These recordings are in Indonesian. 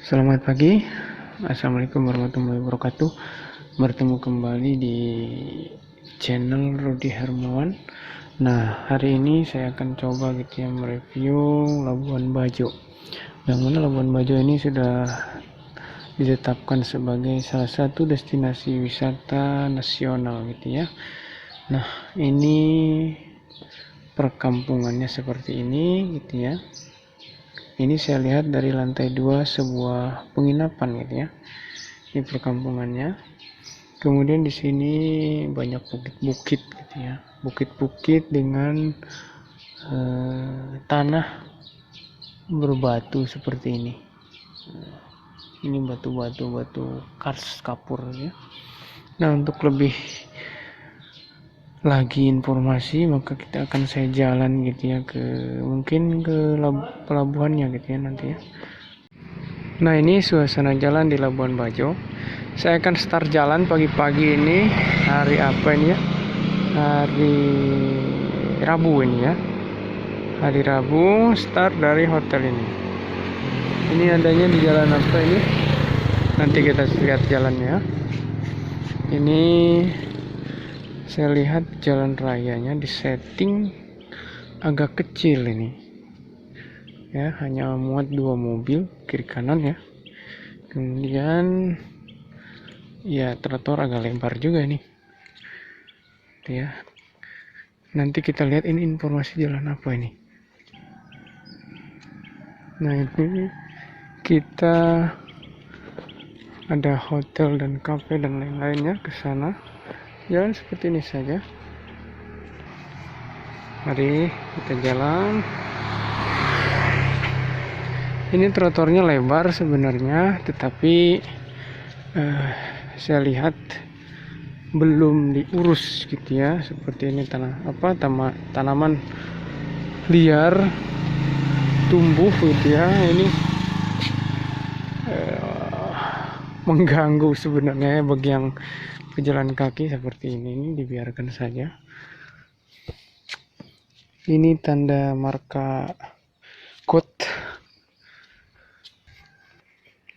Selamat pagi, Assalamualaikum warahmatullahi wabarakatuh. Bertemu kembali di channel Rudy Hermawan. Nah, hari ini saya akan coba mereview Labuan Bajo. Yang mana Labuan Bajo ini sudah ditetapkan sebagai salah satu destinasi wisata nasional Nah, ini perkampungannya seperti ini Ini saya lihat dari lantai 2 sebuah penginapan Ini perkampungannya. Kemudian di sini banyak bukit-bukit Bukit-bukit dengan tanah berbatu seperti ini. Ini batu kars kapur Nah, untuk lebih lagi informasi maka kita akan saya jalan mungkin ke pelabuhannya nanti ya. Nah, ini suasana jalan di Labuan Bajo. Saya akan start jalan pagi-pagi ini. Hari apa ini ya? Hari Rabu ini ya. Hari Rabu, start dari hotel ini. Ini adanya di jalan apa ini? Nanti kita lihat jalannya. Ini saya lihat jalan rayanya disetting agak kecil ini ya, hanya muat 2 mobil kiri kanan ya. Kemudian ya trotoar agak lebar juga nih ya. Nanti kita lihat ini informasi jalan apa ini. Nah, ini kita ada hotel dan kafe dan lain-lainnya ke sana. Jalan seperti ini saja. Mari kita jalan. Ini trotoarnya lebar sebenarnya, tetapi saya lihat belum diurus ya. Seperti ini tanaman liar tumbuh Ini mengganggu sebenarnya bagi yang pejalan kaki seperti ini dibiarkan saja. Ini tanda marka code.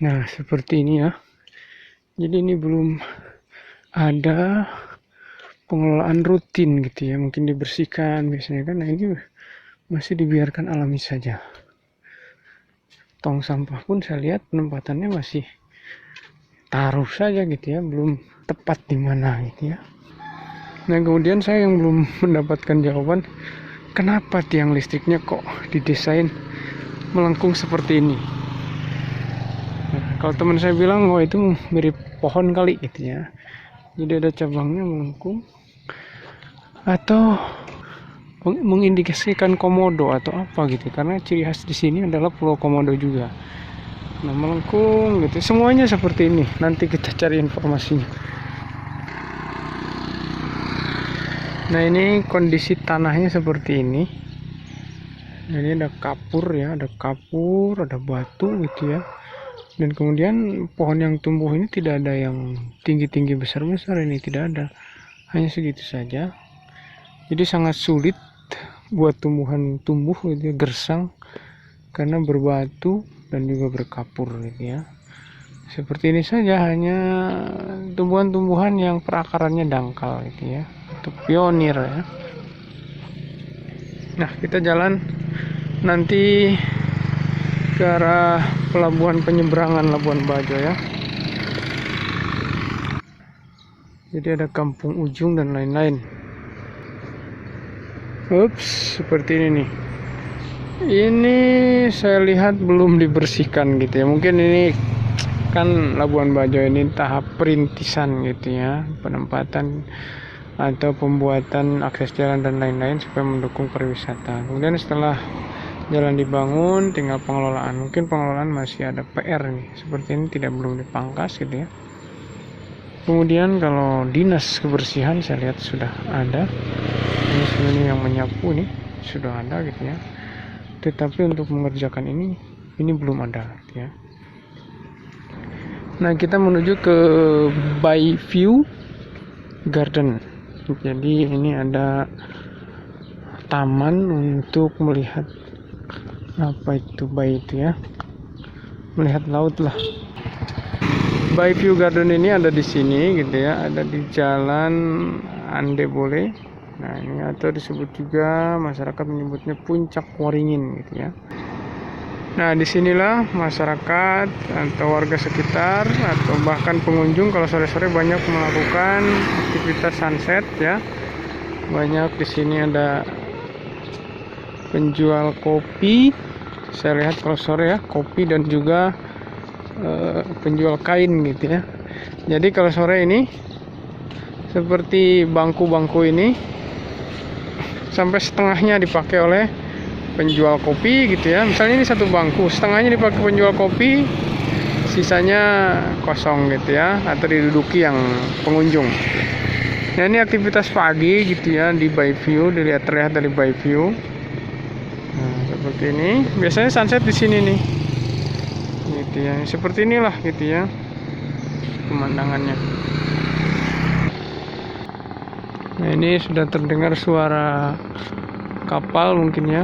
Nah, seperti ini ya. Jadi ini belum ada pengelolaan rutin ya. Mungkin dibersihkan biasanya kan. Nah, ini masih dibiarkan alami saja. Tong sampah pun saya lihat penempatannya masih taruh saja ya, belum tepat di mana ya. Nah, kemudian saya yang belum mendapatkan jawaban, kenapa tiang listriknya kok didesain melengkung seperti ini. Nah, kalau teman saya bilang itu mirip pohon kali ya. Jadi ada cabangnya melengkung atau mengindikasikan komodo atau apa karena ciri khas di sini adalah Pulau Komodo juga. Nah, melengkung semuanya seperti ini. Nanti kita cari informasinya. Nah, ini kondisi tanahnya seperti ini. Ini ada kapur ya, ada batu ya. Dan kemudian pohon yang tumbuh ini tidak ada yang tinggi-tinggi besar-besar, ini tidak ada. Hanya segitu saja. Jadi sangat sulit buat tumbuhan tumbuh gersang karena berbatu dan juga berkapur ya. Seperti ini saja, hanya tumbuhan-tumbuhan yang perakarannya dangkal ya. Untuk pionir ya. Nah, kita jalan nanti ke arah pelabuhan penyeberangan Labuan Bajo ya. Jadi ada kampung ujung dan lain-lain. Seperti ini nih. Ini saya lihat belum dibersihkan ya. Mungkin ini kan Labuan Bajo ini tahap perintisan ya, penempatan atau pembuatan akses jalan dan lain-lain supaya mendukung pariwisata. Kemudian setelah jalan dibangun, tinggal pengelolaan. Mungkin pengelolaan masih ada PR nih. Seperti ini belum dipangkas ya. Kemudian kalau dinas kebersihan saya lihat sudah ada. Ini yang menyapu nih sudah ada ya. Tetapi untuk mengerjakan ini belum ada ya. Nah, kita menuju ke Bayview Garden. Jadi ini ada taman untuk melihat apa itu bayi ya. melihat laut lah. By View Garden ini ada di sini gitu ya, ada di Jalan Andebole. Nah ini atau disebut juga masyarakat menyebutnya Puncak Waringin gitu ya. Nah disinilah masyarakat atau warga sekitar atau bahkan pengunjung kalau sore-sore banyak melakukan aktivitas sunset ya. Banyak di sini ada penjual kopi. Saya lihat kalau sore ya, kopi dan juga penjual kain gitu ya. Jadi kalau sore ini seperti bangku-bangku ini sampai setengahnya dipakai oleh penjual kopi gitu ya. Misalnya ini satu bangku, setengahnya dipakai penjual kopi, sisanya kosong gitu ya, atau diduduki yang pengunjung. Nah ini aktivitas pagi gitu ya di By View, terlihat dari By View. Nah, seperti ini. Biasanya sunset di sini nih. Gitu ya. Seperti inilah gitu ya pemandangannya. Nah, ini sudah terdengar suara kapal mungkin ya.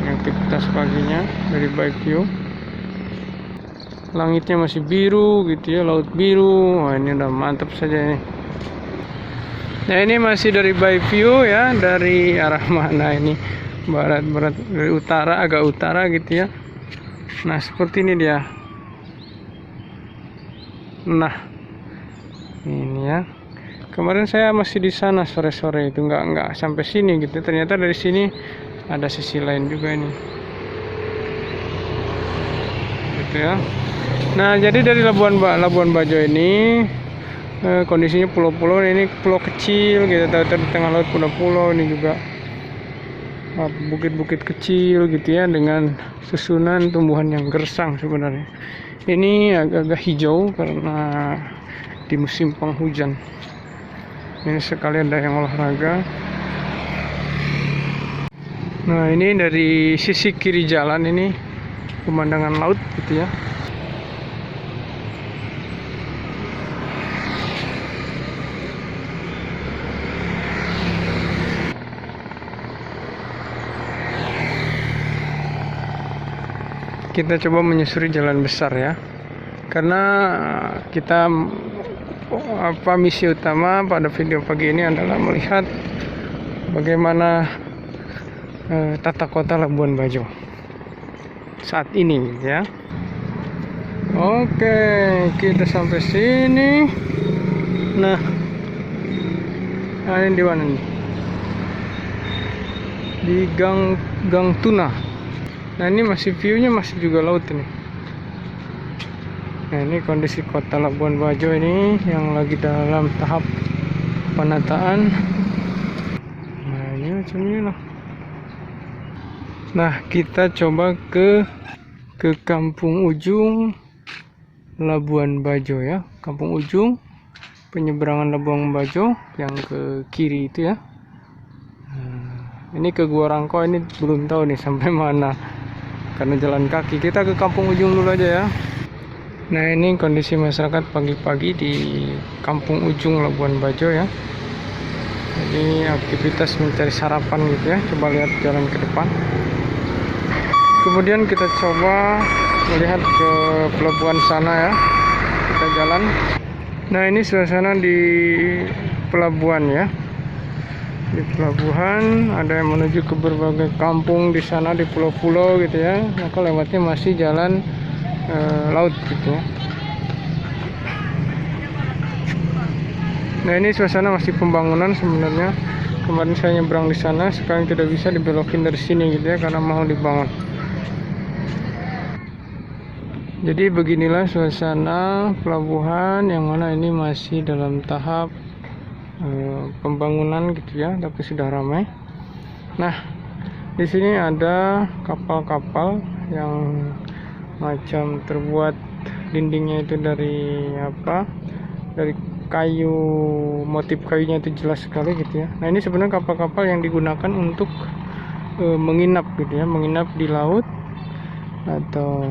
Aktivitas paginya dari By View. Langitnya masih biru gitu ya, laut biru. Wah, ini udah mantap saja ini. Nah, ini masih dari By View ya, dari arah mana ini? Barat, dari utara, agak utara gitu ya. Nah, seperti ini dia. Nah, ini ya. Kemarin saya masih di sana sore-sore itu nggak sampai sini gitu. Ternyata dari sini ada sisi lain juga ini. Gitu ya. Nah, jadi dari Labuan Bajo ini kondisinya pulau-pulau, ini pulau kecil gitu, di tengah laut pulau-pulau, ini juga bukit-bukit kecil gitu ya, dengan susunan tumbuhan yang gersang sebenarnya. Ini agak-agak hijau karena di musim penghujan. Ini sekalian ada yang olahraga. Nah ini dari sisi kiri jalan ini pemandangan laut gitu ya. Kita coba menyusuri jalan besar ya, karena kita misi utama pada video pagi ini adalah melihat bagaimana tata kota Labuan Bajo saat ini ya. Oke, kita sampai sini. Nah ini di mana nih? Di Gang Tuna. Nah ini masih view-nya masih juga laut ini. Nah ini kondisi kota Labuan Bajo ini yang lagi dalam tahap penataan. Nah ini macam ini lah. Nah kita coba ke Kampung Ujung Labuan Bajo ya. Kampung Ujung, penyeberangan Labuan Bajo yang ke kiri itu ya. Nah, ini ke Gua Rangko ini belum tahu nih sampai mana, karena jalan kaki. Kita ke Kampung Ujung dulu aja ya. Nah ini kondisi masyarakat pagi-pagi di Kampung Ujung Labuan Bajo ya. Jadi aktivitas mencari sarapan gitu ya. Coba lihat jalan ke depan. Kemudian kita coba melihat ke pelabuhan sana ya. Kita jalan. Nah ini suasana di pelabuhan ya. Di pelabuhan ada yang menuju ke berbagai kampung di sana, di pulau-pulau gitu ya. Maka lewatnya masih jalan laut gitu ya. Nah ini suasana masih pembangunan sebenarnya. Kemarin saya nyebrang di sana, sekarang tidak bisa dibelokin dari sini gitu ya, karena mau dibangun. Jadi beginilah suasana pelabuhan yang mana ini masih dalam tahap pembangunan gitu ya, tapi sudah ramai. Nah di sini ada kapal-kapal yang macam terbuat dindingnya itu dari apa, dari kayu, motif kayunya itu jelas sekali gitu ya. Nah ini sebenarnya kapal-kapal yang digunakan untuk menginap gitu ya, menginap di laut atau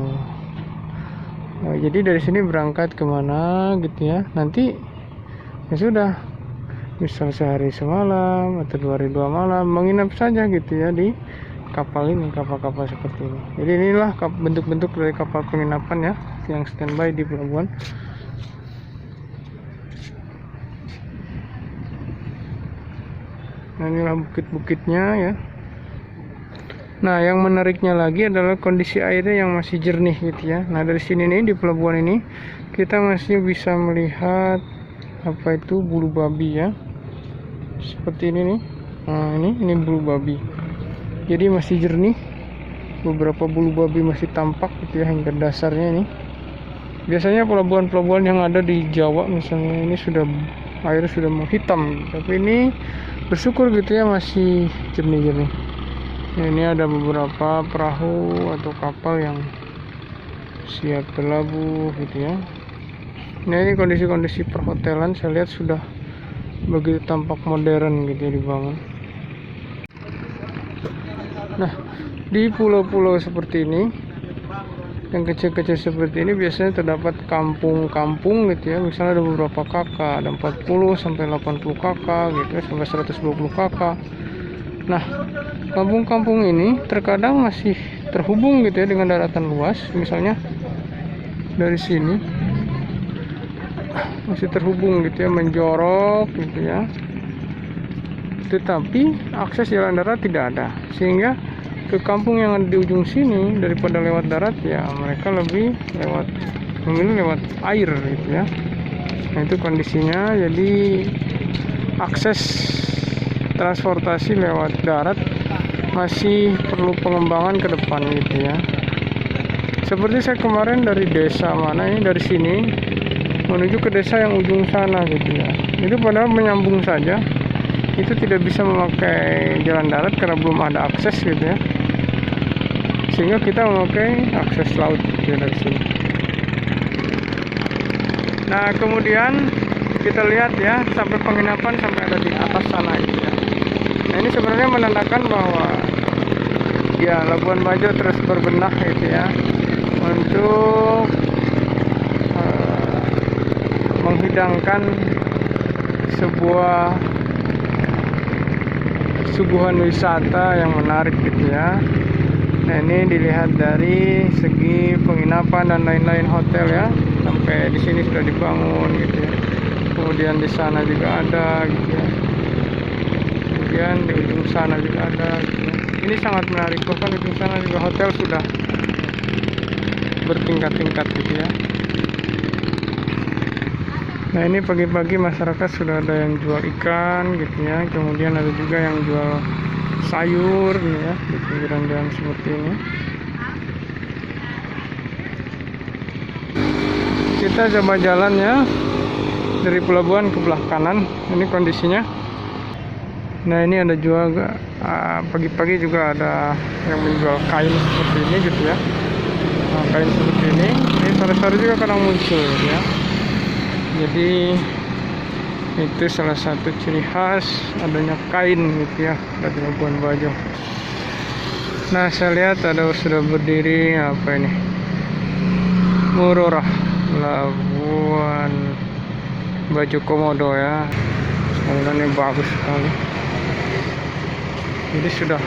jadi dari sini berangkat kemana gitu ya, nanti ya sudah, misal sehari semalam atau 2 hari 2 malam menginap saja gitu ya di kapal ini, kapal-kapal seperti ini. Jadi inilah bentuk-bentuk dari kapal penginapan ya yang standby di pelabuhan. Nah, inilah bukit-bukitnya ya. Nah, yang menariknya lagi adalah kondisi airnya yang masih jernih gitu ya. Nah, dari sini nih di pelabuhan ini kita masih bisa melihat apa itu bulu babi ya. Seperti ini nih. Nah, ini bulu babi. Jadi masih jernih. Beberapa bulu babi masih tampak gitu ya hingga dasarnya ini. Biasanya pelabuhan-pelabuhan yang ada di Jawa misalnya ini air sudah menghitam, tapi ini bersyukur gitu ya masih jernih-jernih. Nah, ini ada beberapa perahu atau kapal yang siap berlabuh gitu ya. Nah, ini kondisi-kondisi perhotelan saya lihat sudah begitu tampak modern gitu ya dibangun. Nah, di pulau-pulau seperti ini yang kecil-kecil seperti ini biasanya terdapat kampung-kampung gitu ya. Misalnya ada beberapa kakak, ada 40 sampai 80 kakak gitu ya, sampai 120 kakak. Nah, kampung-kampung ini terkadang masih terhubung gitu ya dengan daratan luas. Misalnya dari sini masih terhubung gitu ya, menjorok gitu ya. Tetapi akses jalan darat tidak ada, sehingga ke kampung yang ada di ujung sini daripada lewat darat ya mereka lebih memilih lewat air gitu ya. Nah, itu kondisinya. Jadi akses transportasi lewat darat masih perlu pengembangan ke depan gitu ya. Seperti saya kemarin dari desa mana ini, dari sini menuju ke desa yang ujung sana gitu ya. Itu padahal menyambung saja. Itu tidak bisa memakai jalan darat karena belum ada akses gitu ya. Sehingga kita memakai akses laut gitu ya, dari sini. Nah, kemudian kita lihat ya sampai penginapan sampai ada di atas sana gitu ya. Nah, ini sebenarnya menandakan bahwa ya Labuan Bajo terus berbenah gitu ya untuk menghidangkan sebuah suguhan wisata yang menarik gitu ya. Nah, ini dilihat dari segi penginapan dan lain-lain hotel ya. Sampai di sini sudah dibangun gitu ya. Kemudian di sana juga ada gitu ya. Kemudian di ujung sana juga ada gitu ya. Ini sangat menarik, bahkan di ujung sana juga hotel sudah bertingkat-tingkat gitu ya. Nah, ini pagi-pagi masyarakat sudah ada yang jual ikan gitu ya. Kemudian ada juga yang jual sayur nih ya di pinggiran jalan seperti ini. Kita coba jalan ya dari pelabuhan ke belah kanan. Ini kondisinya. Nah, ini ada juga pagi-pagi juga ada yang menjual kain seperti ini gitu ya. Nah, kain seperti ini sore-sore juga kadang muncul gitu ya. Jadi itu salah satu ciri khas adanya kain gitu ya dari Labuan Bajo. Nah, saya lihat sudah berdiri apa ini, Murorah Labuan Bajo Komodo ya. Bangunannya bagus sekali. Jadi sudah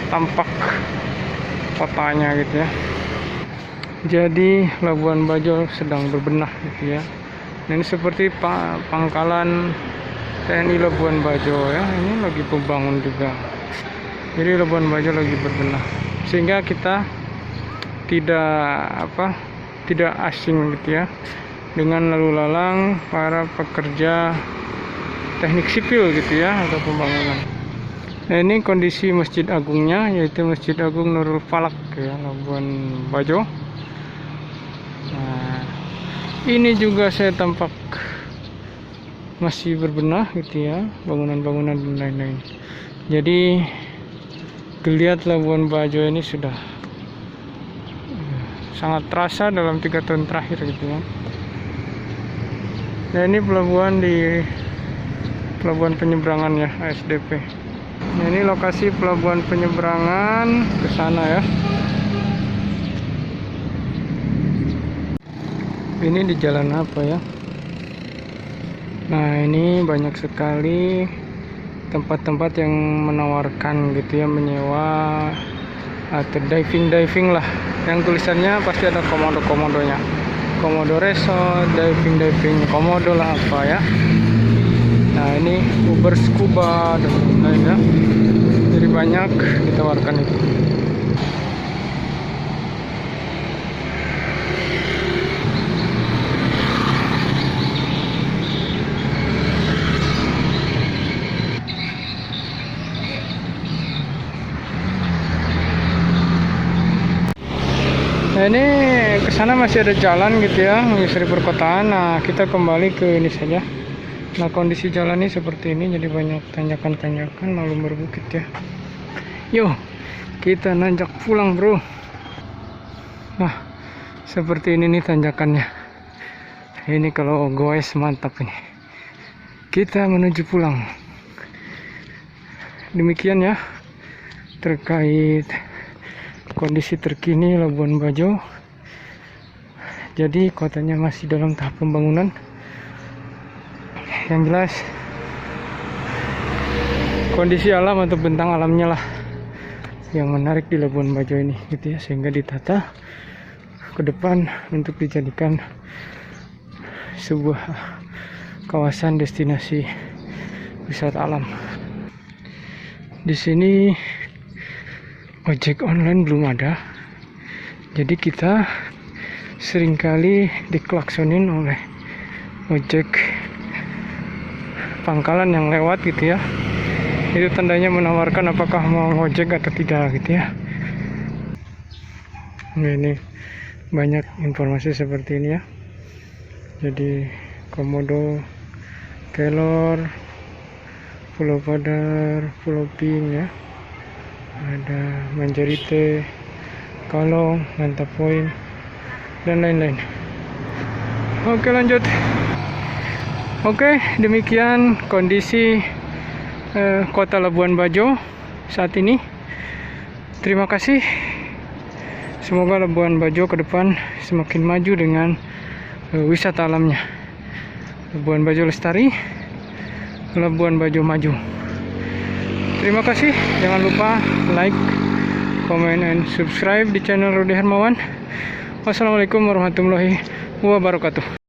tampak kotanya gitu ya. Jadi Labuan Bajo sedang berbenah gitu ya. Nah, ini seperti pangkalan TNI Labuan Bajo ya. Ini lagi pembangun juga. Jadi Labuan Bajo lagi berbenah. Sehingga kita tidak asing gitu ya dengan lalu lalang para pekerja teknik sipil gitu ya atau pembangunan. Nah, ini kondisi Masjid Agungnya, yaitu Masjid Agung Nurul Falak ya, Labuan Bajo. Nah, ini juga saya tampak masih berbenah gitu ya, bangunan-bangunan dan lain-lain. Jadi geliat Labuan Bajo ini sudah sangat terasa dalam 3 tahun terakhir gitu ya. Nah, ini pelabuhan penyeberangan ya, ASDP. Nah, ini lokasi pelabuhan penyeberangan ke sana ya. Ini di jalan apa ya? Nah, ini banyak sekali tempat-tempat yang menawarkan gitu ya, menyewa atau diving lah, yang tulisannya pasti ada komodonya, komodo resort, diving komodo lah apa ya. Nah ini Uber scuba dan lain-lain ya, jadi banyak ditawarkan itu. Nah ini kesana masih ada jalan gitu ya, menyusuri perkotaan. Nah kita kembali ke ini saja. Nah kondisi jalan ini seperti ini, jadi banyak tanjakan-tanjakan lalu berbukit ya. Yuk kita nanjak pulang bro. Nah seperti ini nih tanjakannya. Ini kalau goes mantap ini. Kita menuju pulang. Demikian ya terkait kondisi terkini Labuan Bajo. Jadi kotanya masih dalam tahap pembangunan. Yang jelas kondisi alam atau bentang alamnya lah yang menarik di Labuan Bajo ini gitu ya, sehingga ditata ke depan untuk dijadikan sebuah kawasan destinasi wisata alam. Di sini ojek online belum ada, jadi kita seringkali diklaksonin oleh ojek pangkalan yang lewat gitu ya. Itu tandanya menawarkan apakah mau ngojek atau tidak gitu ya. Nah, ini banyak informasi seperti ini ya. Jadi komodo, kelor, pulau padar, pulau pink ya, ada manjarite, kalong, mantap point dan lain-lain. Oke lanjut. Oke, demikian kondisi kota Labuan Bajo saat ini. Terima kasih. Semoga Labuan Bajo ke depan semakin maju dengan wisata alamnya. Labuan Bajo lestari, Labuan Bajo maju. Terima kasih. Jangan lupa like, comment, and subscribe di channel Rudy Hermawan. Wassalamualaikum warahmatullahi wabarakatuh.